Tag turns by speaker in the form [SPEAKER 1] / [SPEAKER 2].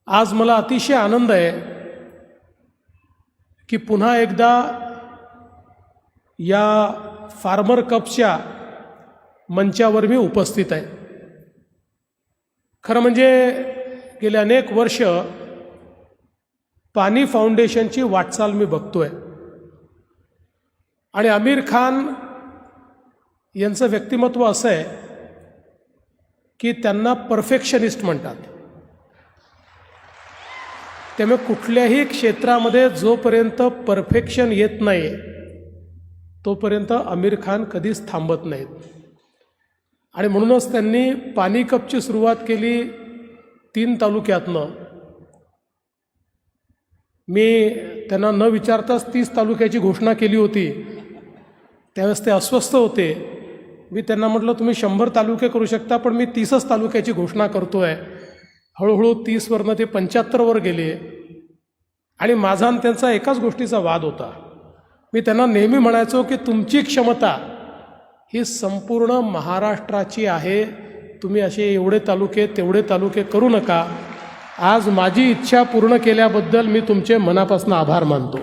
[SPEAKER 1] आज मला अतिशय आनंद आहे की पुन्हा एकदा या फार्मर कपच्या मंचावर मी उपस्थित आहे। खरं म्हणजे गेले अनेक वर्ष पाणी फाउंडेशनची वाटचाल मी बघतोय आणि आमिर खान यांचं व्यक्तिमत्व असं आहे की त्यांना परफेक्शनिस्ट म्हणतात। त्यामुळे कुठल्याही क्षेत्रामध्ये जोपर्यंत परफेक्शन येत नाही तोपर्यंत आमिर खान कधीच थांबत नाहीत आणि म्हणूनच त्यांनी पाणी कपची सुरुवात केली 3 तालुक्यातनं। मी त्यांना न विचारताच 30 तालुक्याची घोषणा केली होती। त्यावेळेस ते अस्वस्थ होते। मी त्यांना म्हटलं तुम्ही 100 तालुके करू शकता पण मी 30च तालुक्याची घोषणा करतोय। हळूहळू 30 वरनं ते 75 वर गेले आणि माझा आणि त्यांचा एकाच गोष्टीचा वाद होता। मी त्यांना नेहमी म्हणायचो की तुमची क्षमता ही संपूर्ण महाराष्ट्राची आहे, तुम्ही असे एवढे तालुके तेवढे तालुके करू नका। आज माझी इच्छा पूर्ण केल्याबद्दल मी तुमचे मनापासून आभार मानतो।